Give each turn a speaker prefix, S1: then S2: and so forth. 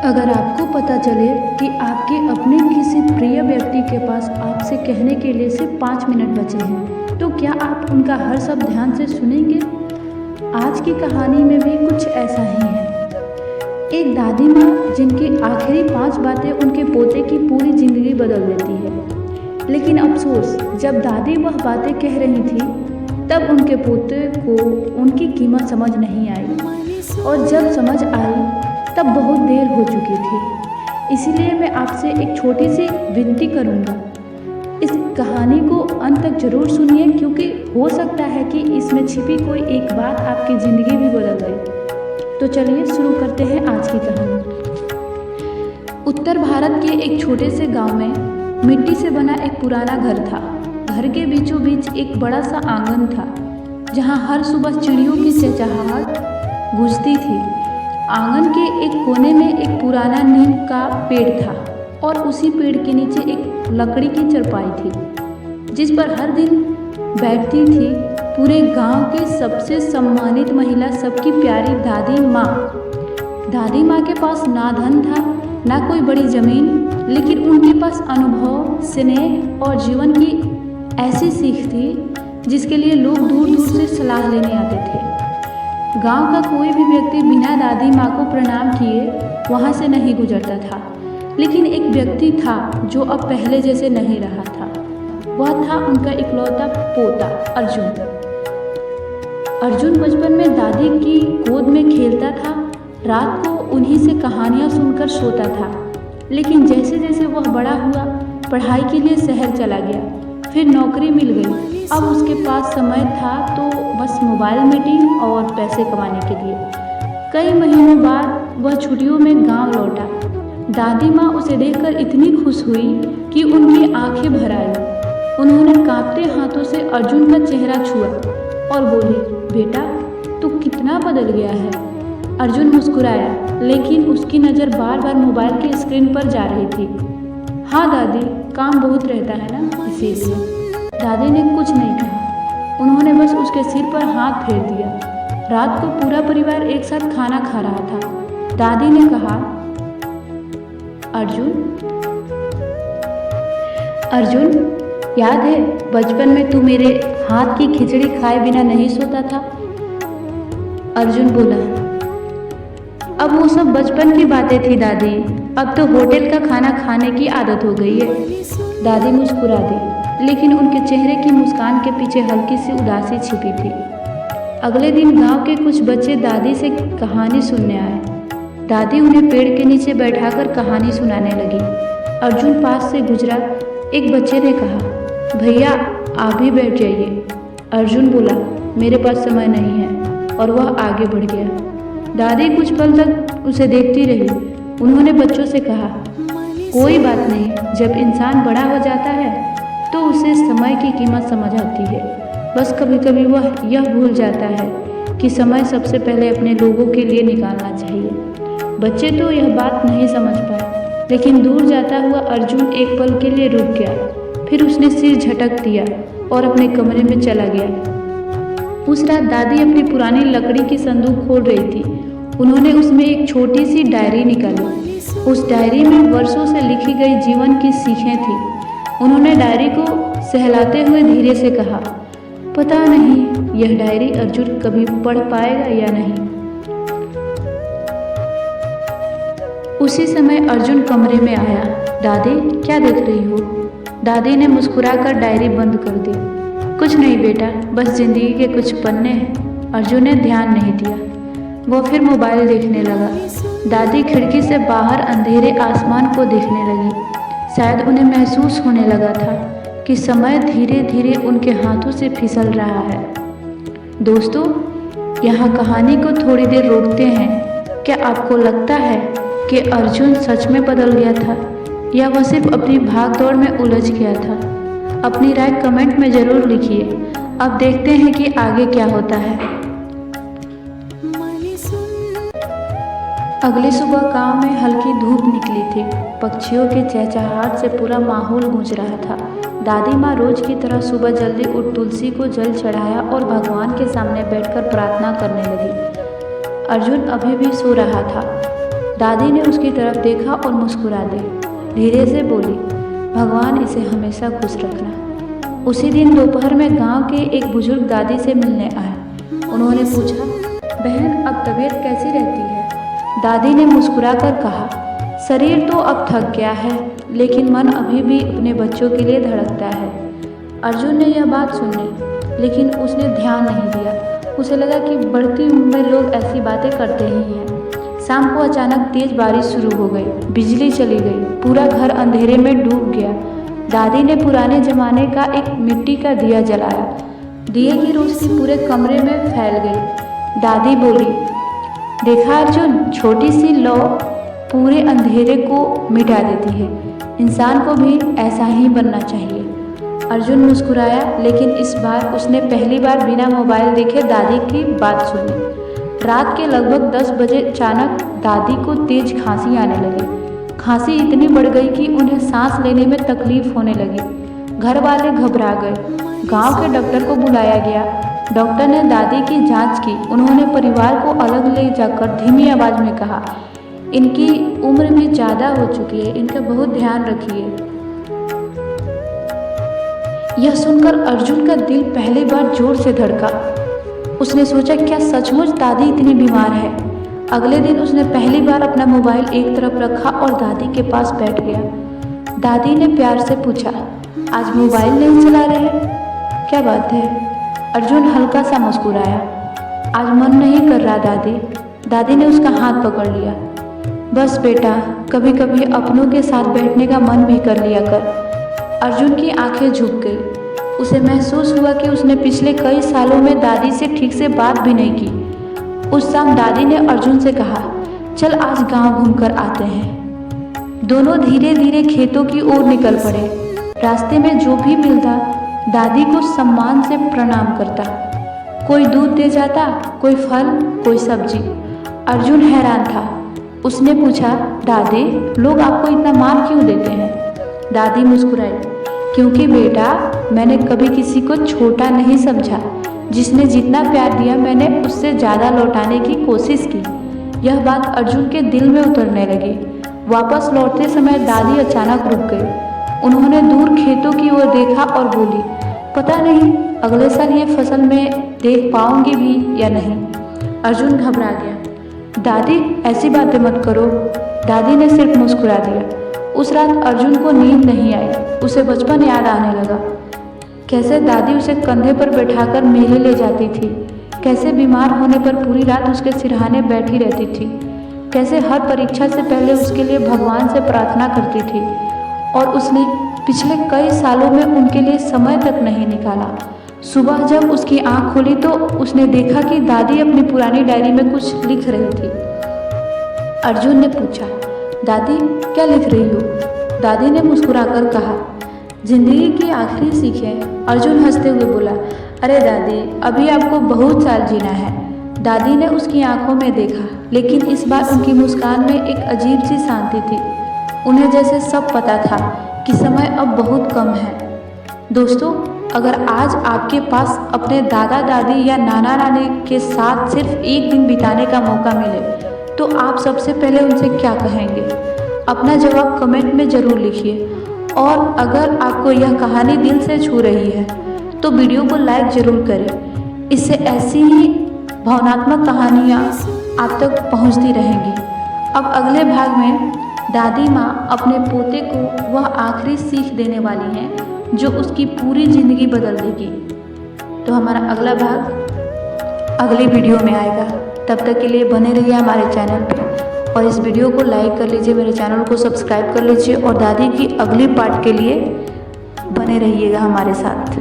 S1: अगर आपको पता चले कि आपके अपने किसी प्रिय व्यक्ति के पास आपसे कहने के लिए सिर्फ 5 मिनट बचे हैं, तो क्या आप उनका हर शब्द ध्यान से सुनेंगे? आज की कहानी में भी कुछ ऐसा ही है। एक दादी माँ जिनकी आखिरी 5 बातें उनके पोते की पूरी जिंदगी बदल देती है। लेकिन अफसोस, जब दादी वह बातें कह रही थी, तब उनके पोते को उनकी कीमत समझ नहीं आई, और जब समझ आई तब बहुत देर हो चुकी थी। इसीलिए मैं आपसे एक छोटी सी विनती करूँगा, इस कहानी को अंत तक जरूर सुनिए, क्योंकि हो सकता है कि इसमें छिपी कोई एक बात आपकी ज़िंदगी भी बदल दे। तो चलिए शुरू करते हैं आज की कहानी। उत्तर भारत के एक छोटे से गांव में मिट्टी से बना एक पुराना घर था। घर के बीचों बीच एक बड़ा सा आंगन था, जहां हर सुबह चिड़ियों की चहचहाहट गूंजती थी। आंगन के एक कोने में एक पुराना नीम का पेड़ था, और उसी पेड़ के नीचे एक लकड़ी की चारपाई थी, जिस पर हर दिन बैठती थी पूरे गांव की सबसे सम्मानित महिला, सबकी प्यारी दादी माँ। दादी माँ के पास ना धन था, ना कोई बड़ी जमीन, लेकिन उनके पास अनुभव, स्नेह और जीवन की ऐसी सीख थी जिसके लिए लोग दूर दूर से सलाह लेने आते थे। गांव का कोई भी व्यक्ति बिना दादी माँ को प्रणाम किए वहाँ से नहीं गुजरता था। लेकिन एक व्यक्ति था जो अब पहले जैसे नहीं रहा था। वह था उनका इकलौता पोता अर्जुन। अर्जुन बचपन में दादी की गोद में खेलता था, रात को उन्हीं से कहानियाँ सुनकर सोता था। लेकिन जैसे जैसे वह बड़ा हुआ, पढ़ाई के लिए शहर चला गया, फिर नौकरी मिल गई। अब उसके पास समय था तो बस मोबाइल मीटिंग और पैसे कमाने के लिए। कई महीनों बाद वह छुट्टियों में गांव लौटा। दादी माँ उसे देखकर इतनी खुश हुई कि उनकी आंखें भर आई। उन्होंने कांपते हाथों से अर्जुन का चेहरा छुआ और बोली, बेटा, तू कितना बदल गया है। अर्जुन मुस्कुराया, लेकिन उसकी नज़र बार बार मोबाइल की स्क्रीन पर जा रही थी। हाँ दादी, काम बहुत रहता है ना, इसीलिए। दादी ने कुछ नहीं कहा। उन्होंने बस उसके सिर पर हाथ फेर दिया। रात को पूरा परिवार एक साथ खाना खा रहा था। दादी ने कहा, अर्जुन, याद है बचपन में तू मेरे हाथ की खिचड़ी खाए बिना नहीं सोता था? अर्जुन बोला, अब वो सब बचपन की बातें थी दादी, अब तो होटल का खाना खाने की आदत हो गई है। दादी मुस्कुरा दी, लेकिन उनके चेहरे की मुस्कान के पीछे हल्की सी उदासी छिपी थी। अगले दिन गांव के कुछ बच्चे दादी से कहानी सुनने आए। दादी उन्हें पेड़ के नीचे बैठाकर कहानी सुनाने लगी। अर्जुन पास से गुजरा। एक बच्चे ने कहा, भैया आप भी बैठ जाइए। अर्जुन बोला, मेरे पास समय नहीं है, और वह आगे बढ़ गया। दादी कुछ पल तक उसे देखती रही। उन्होंने बच्चों से कहा, कोई बात नहीं, जब इंसान बड़ा हो जाता है तो उसे समय की कीमत समझ आती है। बस कभी कभी वह यह भूल जाता है कि समय सबसे पहले अपने लोगों के लिए निकालना चाहिए। बच्चे तो यह बात नहीं समझ पाए, लेकिन दूर जाता हुआ अर्जुन एक पल के लिए रुक गया। फिर उसने सिर झटक दिया और अपने कमरे में चला गया। उस रात दादी अपनी पुरानी लकड़ी की संदूक खोल रही थी। उन्होंने उसमें एक छोटी सी डायरी निकाली। उस डायरी में वर्षों से लिखी गई जीवन की सीखें थी। उन्होंने डायरी को सहलाते हुए धीरे से कहा, पता नहीं यह डायरी अर्जुन कभी पढ़ पाएगा या नहीं। उसी समय अर्जुन कमरे में आया। दादी, क्या देख रही हो? दादी ने मुस्कुराकर डायरी बंद कर दी। कुछ नहीं बेटा, बस जिंदगी के कुछ पन्ने हैं। अर्जुन ने ध्यान नहीं दिया। वो फिर मोबाइल देखने लगा। दादी खिड़की से बाहर अंधेरे आसमान को देखने लगी। शायद उन्हें महसूस होने लगा था कि समय धीरे धीरे उनके हाथों से फिसल रहा है। दोस्तों, यहाँ कहानी को थोड़ी देर रोकते हैं। क्या आपको लगता है कि अर्जुन सच में बदल गया था, या वह सिर्फ अपनी भागदौड़ में उलझ गया था? अपनी राय कमेंट में ज़रूर लिखिए। अब देखते हैं कि आगे क्या होता है। अगली सुबह गांव में हल्की धूप निकली थी। पक्षियों के चहचहाहट से पूरा माहौल गूंज रहा था। दादी माँ रोज की तरह सुबह जल्दी उठ तुलसी को जल चढ़ाया और भगवान के सामने बैठकर प्रार्थना करने लगी। अर्जुन अभी भी सो रहा था। दादी ने उसकी तरफ देखा और मुस्कुरा दी। धीरे से बोली, भगवान इसे हमेशा खुश रखना। उसी दिन दोपहर में गांव के एक बुजुर्ग दादी से मिलने आए। उन्होंने पूछा, बहन अब तबीयत कैसी रहती है? दादी ने मुस्कुराकर कहा, शरीर तो अब थक गया है, लेकिन मन अभी भी अपने बच्चों के लिए धड़कता है। अर्जुन ने यह बात सुनी, लेकिन उसने ध्यान नहीं दिया। उसे लगा कि बढ़ती उम्र में लोग ऐसी बातें करते ही हैं। शाम को अचानक तेज बारिश शुरू हो गई, बिजली चली गई, पूरा घर अंधेरे में डूब गया। दादी ने पुराने जमाने का एक मिट्टी का दिया जलाया। दिए की रोशनी पूरे कमरे में फैल गई। दादी बोली, देखा अर्जुन, छोटी सी लौ पूरे अंधेरे को मिटा देती है। इंसान को भी ऐसा ही बनना चाहिए। अर्जुन मुस्कुराया, लेकिन इस बार उसने पहली बार बिना मोबाइल देखे दादी की बात सुनी। रात के लगभग 10 बजे अचानक दादी को तेज खांसी आने लगी। खांसी इतनी बढ़ गई कि उन्हें सांस लेने में तकलीफ होने लगी। घर वाले घबरा गए। गांव के डॉक्टर को बुलाया गया। डॉक्टर ने दादी की जांच की। उन्होंने परिवार को अलग ले जाकर धीमी आवाज में कहा, इनकी उम्र भी ज़्यादा हो चुकी है, इनका बहुत ध्यान रखिए। यह सुनकर अर्जुन का दिल पहली बार जोर से धड़का। उसने सोचा, क्या सचमुच दादी इतनी बीमार है? अगले दिन उसने पहली बार अपना मोबाइल एक तरफ रखा और दादी के पास बैठ गया। दादी ने प्यार से पूछा, आज मोबाइल नहीं चला रहे? क्या बात है? अर्जुन हल्का सा मुस्कुराया। आज मन नहीं कर रहा दादी। दादी ने उसका हाथ पकड़ लिया। बस बेटा, कभी कभी अपनों के साथ बैठने का मन भी कर लिया कर। अर्जुन की आंखें झुक गई। उसे महसूस हुआ कि उसने पिछले कई सालों में दादी से ठीक से बात भी नहीं की। उस शाम दादी ने अर्जुन से कहा, चल आज गांव घूमकर आते हैं। दोनों धीरे धीरे खेतों की ओर निकल पड़े। रास्ते में जो भी मिलता दादी को सम्मान से प्रणाम करता। कोई दूध दे जाता, कोई फल, कोई सब्जी। अर्जुन हैरान था। उसने पूछा, दादी, लोग आपको इतना मान क्यों देते हैं? दादी मुस्कुराई, क्योंकि बेटा, मैंने कभी किसी को छोटा नहीं समझा। जिसने जितना प्यार दिया मैंने उससे ज़्यादा लौटाने की कोशिश की। यह बात अर्जुन के दिल में उतरने लगी। वापस लौटते समय दादी अचानक रुक गई। उन्होंने दूर खेतों की ओर देखा और बोली, पता नहीं अगले साल ये फसल में देख पाऊंगी भी या नहीं। अर्जुन घबरा गया। दादी, ऐसी बातें मत करो। दादी ने सिर्फ मुस्कुरा दिया। उस रात अर्जुन को नींद नहीं आई। उसे बचपन याद आने लगा। कैसे दादी उसे कंधे पर बैठाकर मेले ले जाती थी, कैसे बीमार होने पर पूरी रात उसके सिरहाने बैठी रहती थी, कैसे हर परीक्षा से पहले उसके लिए भगवान से प्रार्थना करती थी, और उसने पिछले कई सालों में उनके लिए समय तक नहीं निकाला। सुबह जब उसकी आंख खुली तो उसने देखा कि दादी अपनी पुरानी डायरी में कुछ लिख रही थी। अर्जुन ने पूछा, दादी क्या लिख रही हो? दादी ने मुस्कुराकर कहा, जिंदगी की आखिरी सीख है। अर्जुन हंसते हुए बोला, अरे दादी, अभी आपको बहुत साल जीना है। दादी ने उसकी आंखों में देखा, लेकिन इस बार उनकी मुस्कान में एक अजीब सी शांति थी। उन्हें जैसे सब पता था कि समय अब बहुत कम है। दोस्तों, अगर आज आपके पास अपने दादा दादी या नाना नानी के साथ सिर्फ एक दिन बिताने का मौका मिले, तो आप सबसे पहले उनसे क्या कहेंगे? अपना जवाब कमेंट में ज़रूर लिखिए। और अगर आपको यह कहानी दिल से छू रही है तो वीडियो को लाइक ज़रूर करें। इससे ऐसी ही भावनात्मक कहानियाँ आप तक पहुँचती रहेंगी। अब अगले भाग में दादी माँ अपने पोते को वह आखिरी सीख देने वाली हैं जो उसकी पूरी ज़िंदगी बदल देगी। तो हमारा अगला भाग अगली वीडियो में आएगा। तब तक के लिए बने रहिए हमारे चैनल पे और इस वीडियो को लाइक कर लीजिए, मेरे चैनल को सब्सक्राइब कर लीजिए और दादी की अगली पार्ट के लिए बने रहिएगा हमारे साथ।